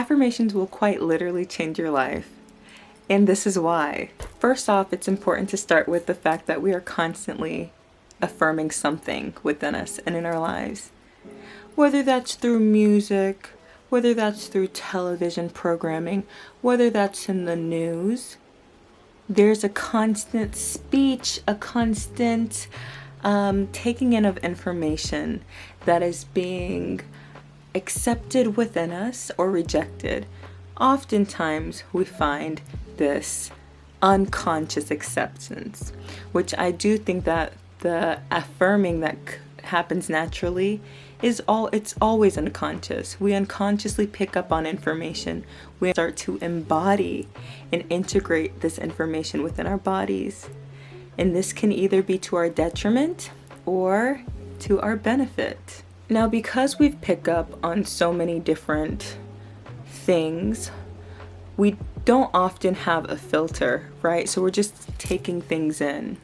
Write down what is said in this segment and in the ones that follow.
Affirmations will quite literally change your life. And this is why. First off, it's important to start with the fact that we are constantly affirming something within us and in our lives. Whether that's through music, whether that's through television programming, whether that's in the news, there's a constant speech, a constant taking in of information that is being accepted within us or rejected. Oftentimes we find this unconscious acceptance, which I do think that the affirming that happens naturally it's always unconscious. We unconsciously pick up on information. We start to embody and integrate this information within our bodies. And this can either be to our detriment or to our benefit. Now, because we've picked up on so many different things, we don't often have a filter, right? So we're just taking things in.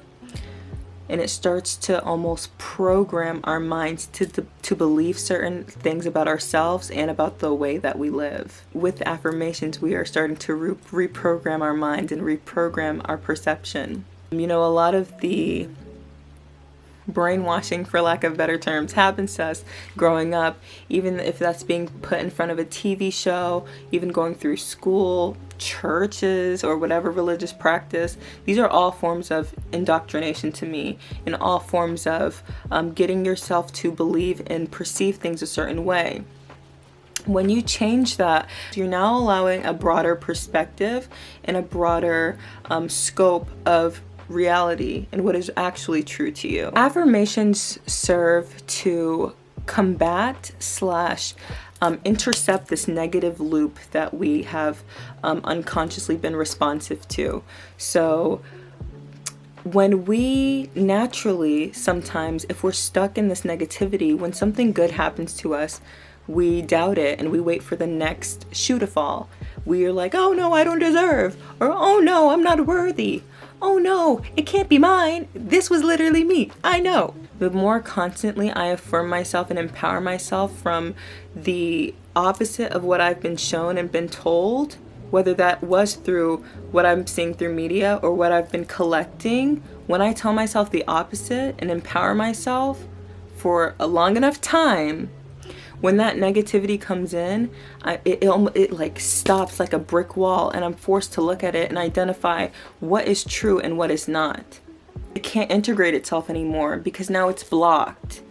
And it starts to almost program our minds to believe certain things about ourselves and about the way that we live. With affirmations, we are starting to reprogram our minds and reprogram our perception. You know, a lot of the brainwashing, for lack of better terms, happens to us growing up, even if that's being put in front of a TV show, even going through school, churches, or whatever religious practice. These are all forms of indoctrination to me, and all forms of getting yourself to believe and perceive things a certain way. When you change that, you're now allowing a broader perspective and a broader scope of reality and what is actually true to you. Affirmations serve to combat / intercept this negative loop that we have unconsciously been responsive to. So when we naturally, sometimes if we're stuck in this negativity, when something good happens to us, we doubt it and we wait for the next shoe to fall. We are like, oh no, I don't deserve, or oh no, I'm not worthy. Oh no, it can't be mine. This was literally me. I know. The more constantly I affirm myself and empower myself from the opposite of what I've been shown and been told, whether that was through what I'm seeing through media or what I've been collecting, when I tell myself the opposite and empower myself for a long enough time, when that negativity comes in, it like stops like a brick wall, and I'm forced to look at it and identify what is true and what is not. It can't integrate itself anymore because now it's blocked.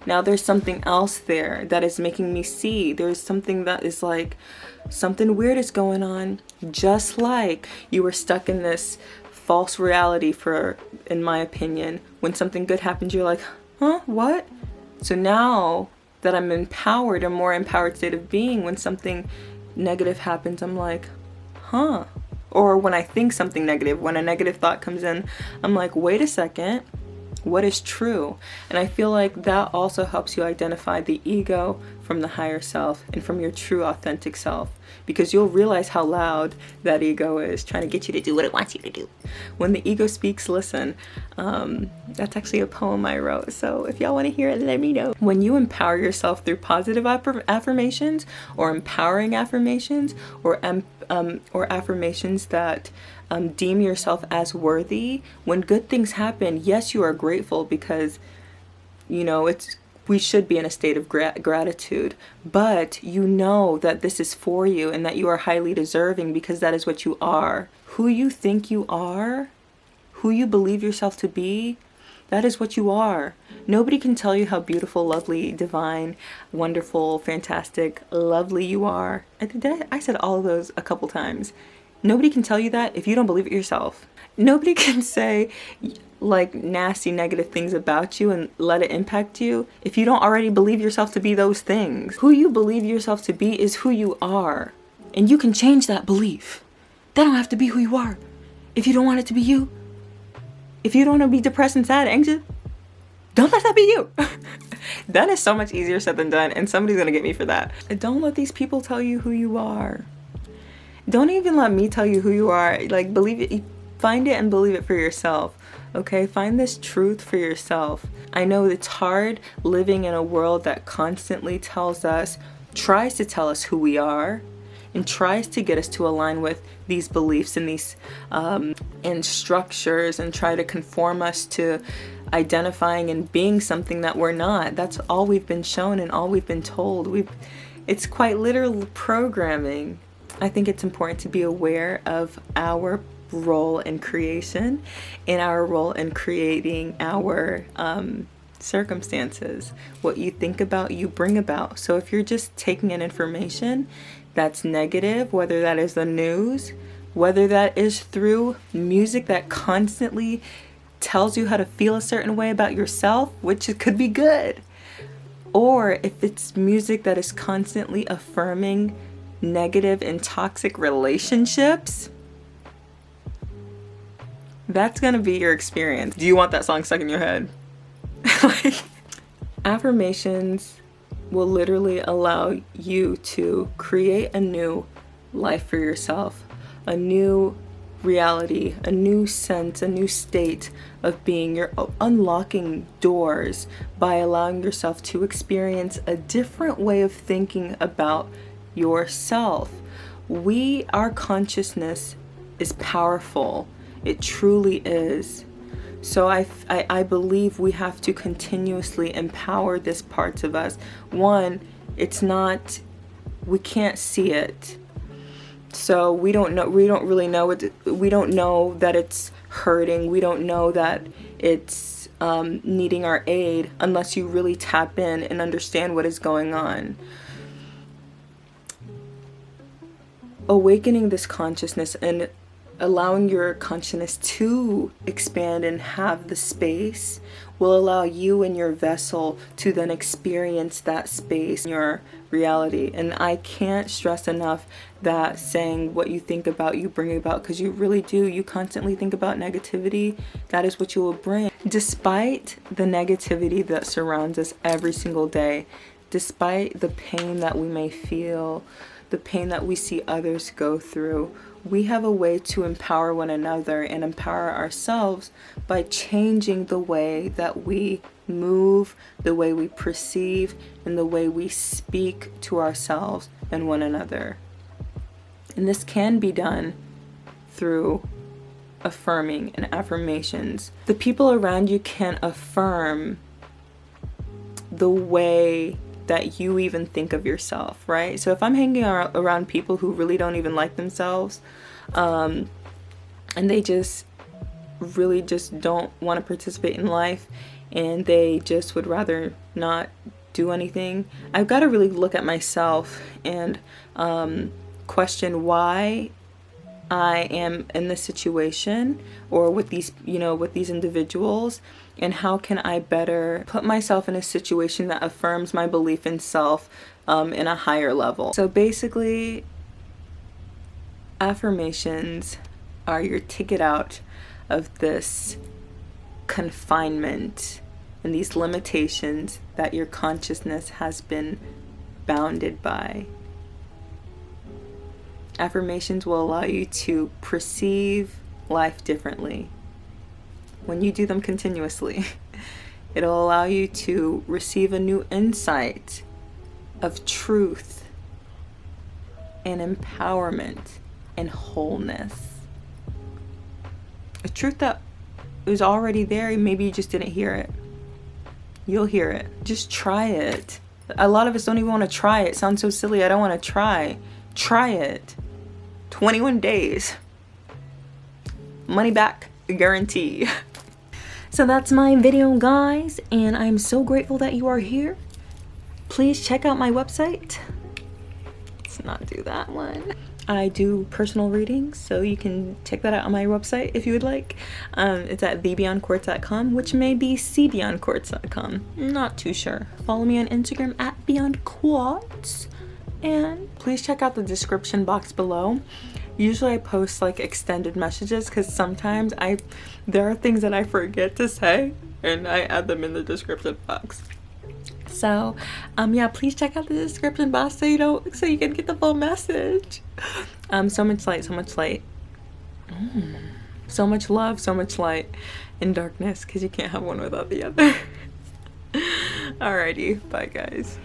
Now there's something else there that is making me see. There's something that is like, something weird is going on. Just like you were stuck in this false reality for, in my opinion, when something good happens, you're like, huh, what? So now that I'm empowered, a more empowered state of being, when something negative happens, I'm like, huh. Or when I think something negative, when a negative thought comes in, I'm like, wait a second, what is true? And I feel like that also helps you identify the ego from the higher self and from your true authentic self, because you'll realize how loud that ego is trying to get you to do what it wants you to do. When the ego speaks, listen. That's actually a poem I wrote, so if y'all want to hear it, let me know. When you empower yourself through positive affirmations, or empowering affirmations, or affirmations that deem yourself as worthy, when good things happen, yes, you are grateful because, you know, we should be in a state of gratitude, but you know that this is for you and that you are highly deserving because that is what you are. Who you think you are, who you believe yourself to be, that is what you are. Nobody can tell you how beautiful, lovely, divine, wonderful, fantastic, lovely you are. I said all of those a couple times. Nobody can tell you that if you don't believe it yourself. Nobody can say like nasty, negative things about you and let it impact you if you don't already believe yourself to be those things. Who you believe yourself to be is who you are. And you can change that belief. That don't have to be who you are. If you don't want it to be you, if you don't want to be depressed and sad, anxious, don't let that be you. That is so much easier said than done, and somebody's gonna get me for that. Don't let these people tell you who you are. Don't even let me tell you who you are. Like, believe it, find it and believe it for yourself. Okay, find this truth for yourself. I know it's hard living in a world that constantly tries to tell us who we are, and tries to get us to align with these beliefs and these and structures, and try to conform us to identifying and being something that we're not. That's all we've been shown and all we've been told. It's quite literal programming. I think it's important to be aware of our role in creation and our role in creating our circumstances. What you think about, you bring about. So if you're just taking in information that's negative, whether that is the news, whether that is through music that constantly tells you how to feel a certain way about yourself, which it could be good, or if it's music that is constantly affirming negative and toxic relationships, that's gonna be your experience. Do you want that song stuck in your head? Like, affirmations will literally allow you to create a new life for yourself, a new reality, a new sense, a new state of being. You're unlocking doors by allowing yourself to experience a different way of thinking about yourself. Our consciousness is powerful. It truly is. So I believe we have to continuously empower this parts of us. One, we can't see it. So we don't really know it. We don't know that it's hurting. We don't know that it's needing our aid unless you really tap in and understand what is going on. Awakening this consciousness and allowing your consciousness to expand and have the space will allow you and your vessel to then experience that space in your reality. And I can't stress enough that saying what you think about, you bring about, because you really do. You constantly think about negativity, that is what you will bring. Despite the negativity that surrounds us every single day, despite the pain that we may feel, the pain that we see others go through, we have a way to empower one another and empower ourselves by changing the way that we move, the way we perceive, and the way we speak to ourselves and one another. And this can be done through affirming and affirmations. The people around you can affirm the way that you even think of yourself, right? So if I'm hanging around people who really don't even like themselves, and they just really just don't want to participate in life, and they just would rather not do anything, I've got to really look at myself and question why I am in this situation or with these, with these individuals, and how can I better put myself in a situation that affirms my belief in self in a higher level. So basically, affirmations are your ticket out of this confinement and these limitations that your consciousness has been bounded by. Affirmations will allow you to perceive life differently. When you do them continuously, it'll allow you to receive a new insight of truth and empowerment and wholeness. A truth that was already there, maybe you just didn't hear it. You'll hear it. Just try it. A lot of us don't even want to try it. It sounds so silly. I don't want to try. Try it. 21 days. Money back guarantee. So that's my video, guys, and I'm so grateful that you are here. Please check out my website. Let's not do that one. I do personal readings, so you can check that out on my website if you would like. It's at beyondquartz.com, which may be beyondquartz.com. Not too sure. Follow me on Instagram at beyondquartz, and please check out the description box below. Usually I post like extended messages because sometimes there are things that I forget to say, and I add them in the description box. So yeah, please check out the description box so you can get the full message. So much light, so much light. So much love, so much light and darkness, because you can't have one without the other. Alrighty, bye guys.